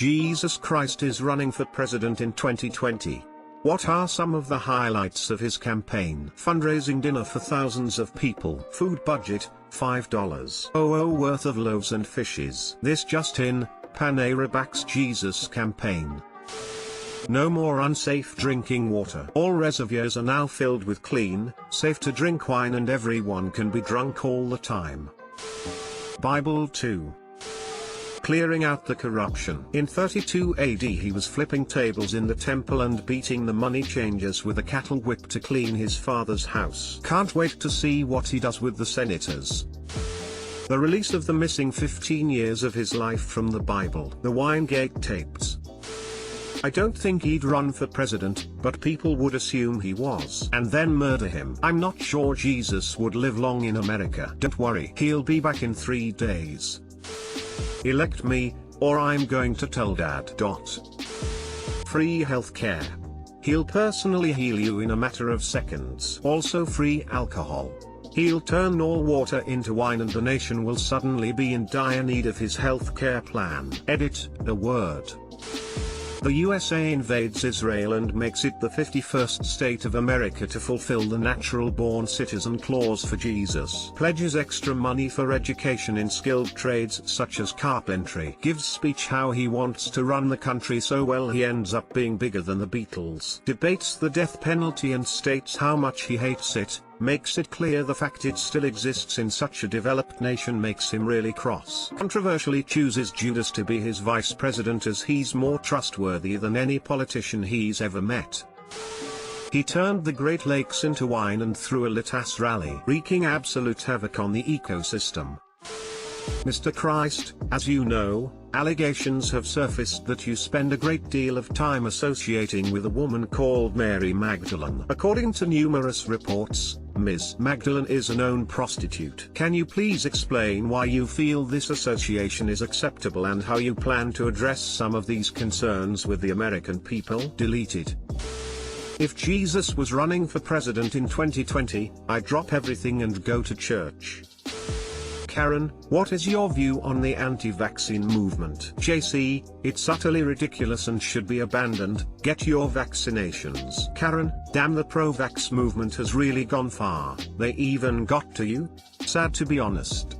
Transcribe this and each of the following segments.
Jesus Christ is running for president in 2020. What are some of the highlights of his campaign? Fundraising dinner for thousands of people. Food budget, $5.00 worth of loaves and fishes. This just in, Panera backs Jesus campaign. No more unsafe drinking water. All reservoirs are now filled with clean, safe-to-drink wine and everyone can be drunk all the time. Bible 2. Clearing out the corruption. In 32 AD he was flipping tables in the temple and beating the money changers with a cattle whip to clean his father's house. Can't wait to see what he does with the senators. The release of the missing 15 years of his life from the Bible. The Winegate tapes. I don't think he'd run for president, but people would assume he was and then murder him. I'm not sure Jesus would live long in America. Don't worry, he'll be back in 3 days. Elect me, or I'm going to tell Dad. Free healthcare. He'll personally heal you in a matter of seconds. Also free alcohol. He'll turn all water into wine and the nation will suddenly be in dire need of his healthcare plan. Edit, a word. The USA invades Israel and makes it the 51st state of America to fulfill the natural-born citizen clause for Jesus. Pledges extra money for education in skilled trades such as carpentry. Gives speech how he wants to run the country so well he ends up being bigger than the Beatles. Debates the death penalty and states how much he hates it. Makes it clear the fact it still exists in such a developed nation makes him really cross. Controversially chooses Judas to be his vice president as he's more trustworthy than any politician he's ever met. He turned the Great Lakes into wine and threw a lit-ass rally, wreaking absolute havoc on the ecosystem. Mr. Christ, as you know, allegations have surfaced that you spend a great deal of time associating with a woman called Mary Magdalene. According to numerous reports, Ms. Magdalene is a known prostitute. Can you please explain why you feel this association is acceptable and how you plan to address some of these concerns with the American people? Deleted. If Jesus was running for president in 2020, I'd drop everything and go to church. Karen, what is your view on the anti-vaccine movement? JC, it's utterly ridiculous and should be abandoned. Get your vaccinations. Karen, damn, the pro-vax movement has really gone far. They even got to you? Sad to be honest.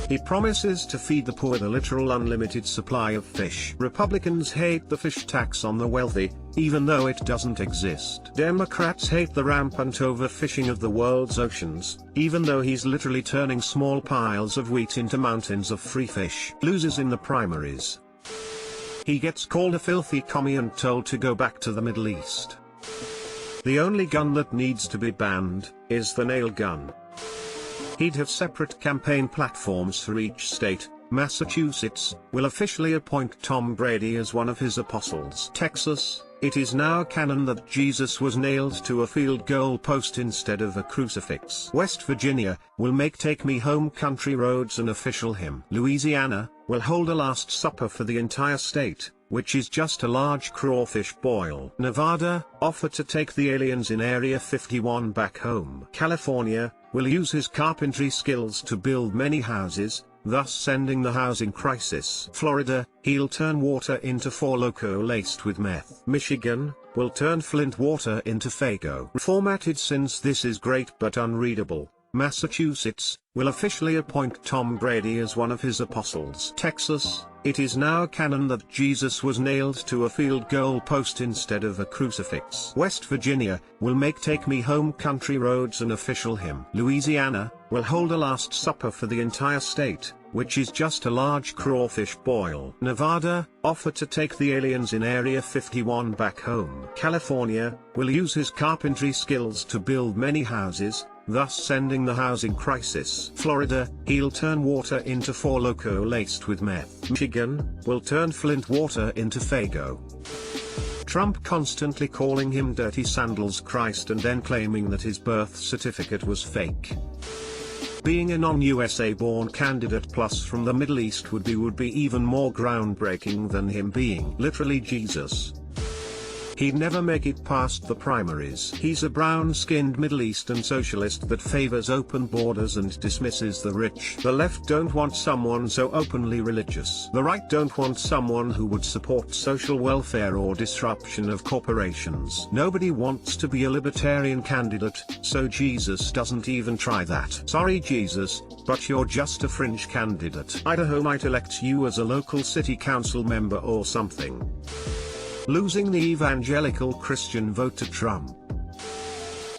He promises to feed the poor the literal unlimited supply of fish. Republicans hate the fish tax on the wealthy, even though it doesn't exist. Democrats hate the rampant overfishing of the world's oceans, even though he's literally turning small piles of wheat into mountains of free fish. Loses in the primaries. He gets called a filthy commie and told to go back to the Middle East. The only gun that needs to be banned is the nail gun. He'd have separate campaign platforms for each state. Massachusetts will officially appoint Tom Brady as one of his apostles. Texas, it is now canon that Jesus was nailed to a field goal post instead of a crucifix. West Virginia will make Take Me Home Country Roads an official hymn. Louisiana will hold a Last Supper for the entire state, which is just a large crawfish boil. Nevada offer to take the aliens in Area 51 back home. California will use his carpentry skills to build many houses, thus sending the housing crisis. Florida, he'll turn water into Four Loko laced with meth. Michigan will turn Flint water into Faygo. Reformatted since this is great but unreadable. Massachusetts will officially appoint Tom Brady as one of his apostles. Texas, it is now canon that Jesus was nailed to a field goal post instead of a crucifix. West Virginia will make Take Me Home Country Roads an official hymn. Louisiana will hold a Last Supper for the entire state, which is just a large crawfish boil. Nevada offer to take the aliens in Area 51 back home. California will use his carpentry skills to build many houses, thus sending the housing crisis. Florida, he'll turn water into Four Loko laced with meth. Michigan will turn Flint water into Faygo. Trump constantly calling him Dirty Sandals Christ and then claiming that his birth certificate was fake. Being a non-USA born candidate plus from the Middle East would be even more groundbreaking than him being literally Jesus. He'd never make it past the primaries. He's a brown-skinned Middle Eastern socialist that favors open borders and dismisses the rich. The left don't want someone so openly religious. The right don't want someone who would support social welfare or disruption of corporations. Nobody wants to be a libertarian candidate, so Jesus doesn't even try that. Sorry Jesus, but you're just a fringe candidate. Idaho might elect you as a local city council member or something. Losing the evangelical Christian vote to Trump.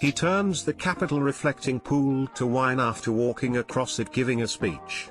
He turns the Capitol-reflecting pool to wine after walking across it giving a speech.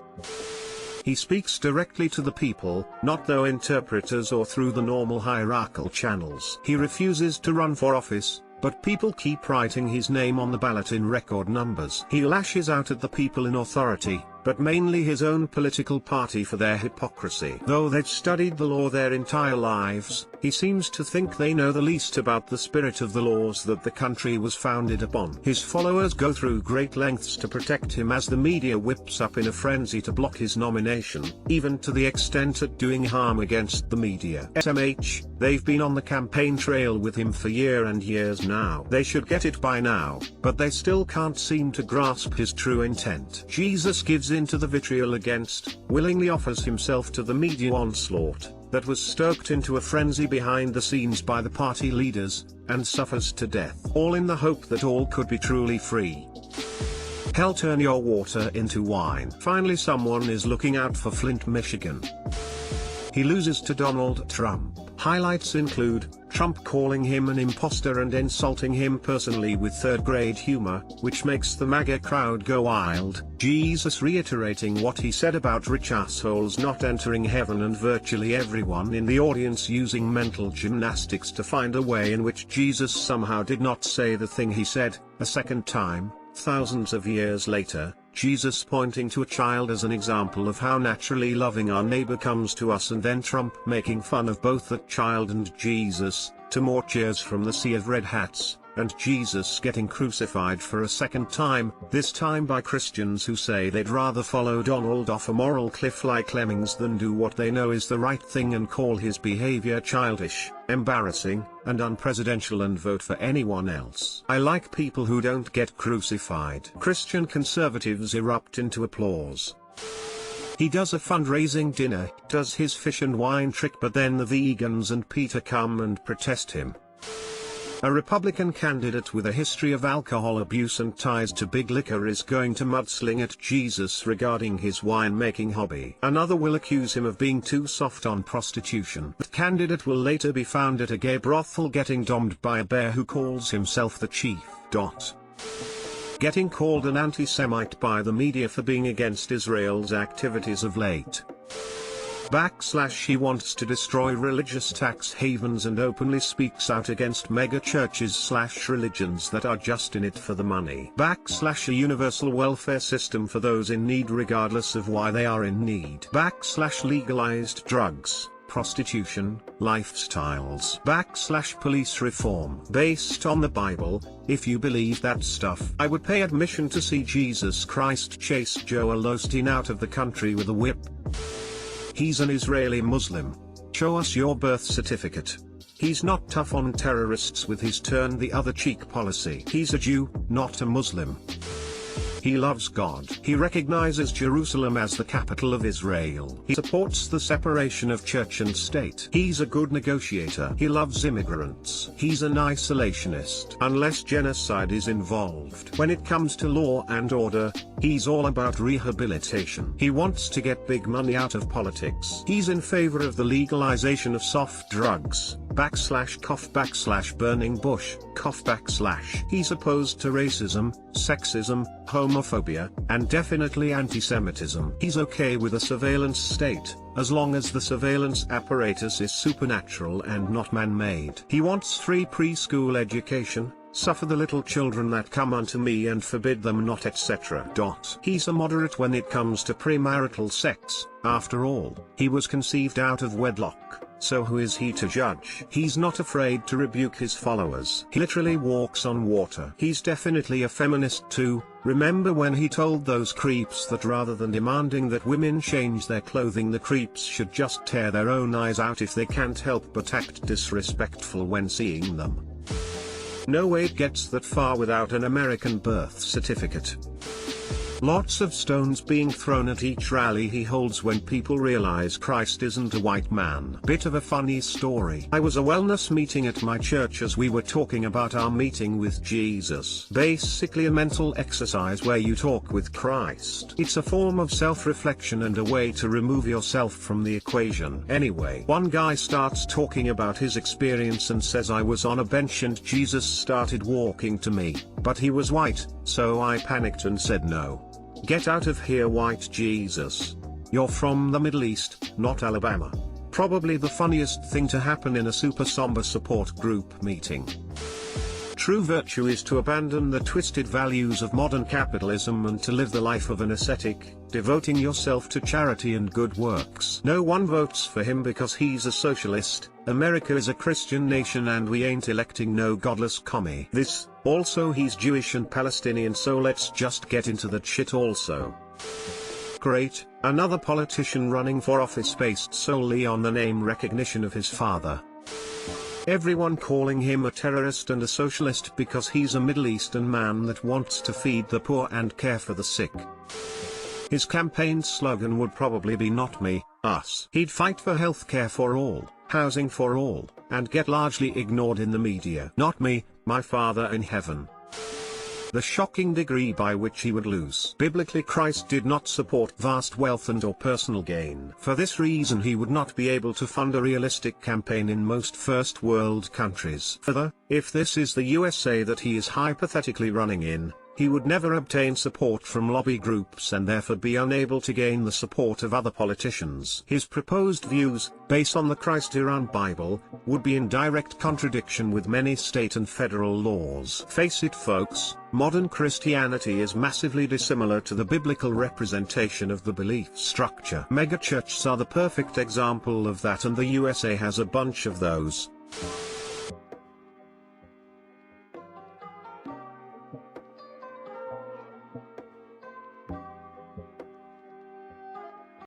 He speaks directly to the people, not through interpreters or through the normal hierarchical channels. He refuses to run for office, but people keep writing his name on the ballot in record numbers. He lashes out at the people in authority, but mainly his own political party for their hypocrisy. Though they've studied the law their entire lives, he seems to think they know the least about the spirit of the laws that the country was founded upon. His followers go through great lengths to protect him as the media whips up in a frenzy to block his nomination, even to the extent of doing harm against the media. SMH, they've been on the campaign trail with him for years and years now. They should get it by now, but they still can't seem to grasp his true intent. Jesus gives in to the vitriol against, willingly offers himself to the media onslaught that was stoked into a frenzy behind the scenes by the party leaders, and suffers to death. All in the hope that all could be truly free. Hell, turn your water into wine. Finally someone is looking out for Flint, Michigan. He loses to Donald Trump. Highlights include, Trump calling him an imposter and insulting him personally with third-grade humor, which makes the MAGA crowd go wild, Jesus reiterating what he said about rich assholes not entering heaven and virtually everyone in the audience using mental gymnastics to find a way in which Jesus somehow did not say the thing he said, a second time, thousands of years later, Jesus pointing to a child as an example of how naturally loving our neighbor comes to us, and then Trump making fun of both that child and Jesus, to more cheers from the sea of red hats, and Jesus getting crucified for a second time, this time by Christians who say they'd rather follow Donald off a moral cliff like lemmings than do what they know is the right thing and call his behavior childish, embarrassing, and unpresidential and vote for anyone else. I like people who don't get crucified. Christian conservatives erupt into applause. He does a fundraising dinner, does his fish and wine trick, but then the vegans and PETA come and protest him. A Republican candidate with a history of alcohol abuse and ties to big liquor is going to mudsling at Jesus regarding his wine-making hobby. Another will accuse him of being too soft on prostitution. The candidate will later be found at a gay brothel getting dommed by a bear who calls himself the chief. Getting called an anti-Semite by the media for being against Israel's activities of late. He wants to destroy religious tax havens and openly speaks out against mega churches / religions that are just in it for the money. A universal welfare system for those in need regardless of why they are in need. Legalized drugs, prostitution, lifestyles. Police reform. Based on the Bible, if you believe that stuff, I would pay admission to see Jesus Christ chase Joel Osteen out of the country with a whip. He's an Israeli Muslim. Show us your birth certificate. He's not tough on terrorists with his turn the other cheek policy. He's a Jew, not a Muslim. He loves God. He recognizes Jerusalem as the capital of Israel. He supports the separation of church and state. He's a good negotiator. He loves immigrants. He's an isolationist. Unless genocide is involved. When it comes to law and order, he's all about rehabilitation. He wants to get big money out of politics. He's in favor of the legalization of soft drugs. /burning bush, He's opposed to racism, sexism, homophobia, and definitely anti-Semitism. He's okay with a surveillance state, as long as the surveillance apparatus is supernatural and not man-made. He wants free preschool education, suffer the little children that come unto me and forbid them not, etc. He's a moderate when it comes to premarital sex. After all, he was conceived out of wedlock. so who is he to judge? He's not afraid to rebuke his followers. He literally walks on water. He's definitely a feminist too. Remember when he told those creeps that rather than demanding that women change their clothing, the creeps should just tear their own eyes out if they can't help but act disrespectful when seeing them. No way it gets that far without an American birth certificate. Lots of stones being thrown at each rally he holds when people realize Christ isn't a white man. Bit of a funny story. I was a wellness meeting at my church as we were talking about our meeting with Jesus. Basically a mental exercise where you talk with Christ. It's a form of self-reflection and a way to remove yourself from the equation. Anyway, one guy starts talking about his experience and says, I was on a bench and Jesus started walking to me, but he was white, so I panicked and said no. Get out of here, white Jesus. You're from the Middle East, not Alabama. Probably the funniest thing to happen in a super somber support group meeting. True virtue is to abandon the twisted values of modern capitalism and to live the life of an ascetic, devoting yourself to charity and good works. No one votes for him because he's a socialist. America is a Christian nation and we ain't electing no godless commie. Also he's Jewish and Palestinian, so let's just get into that shit also. Great, another politician running for office based solely on the name recognition of his father. Everyone calling him a terrorist and a socialist because he's a Middle Eastern man that wants to feed the poor and care for the sick. His campaign slogan would probably be not me, us. He'd fight for healthcare for all, housing for all, and get largely ignored in the media. Not me, my Father in heaven. The shocking degree by which he would lose. Biblically, Christ did not support vast wealth and or personal gain. For this reason he would not be able to fund a realistic campaign in most first world countries. Further, if this is the USA that he is hypothetically running in, he would never obtain support from lobby groups and therefore be unable to gain the support of other politicians. His proposed views, based on the Christ-Iran Bible, would be in direct contradiction with many state and federal laws. Face it folks, modern Christianity is massively dissimilar to the biblical representation of the belief structure. Megachurches are the perfect example of that, and the USA has a bunch of those.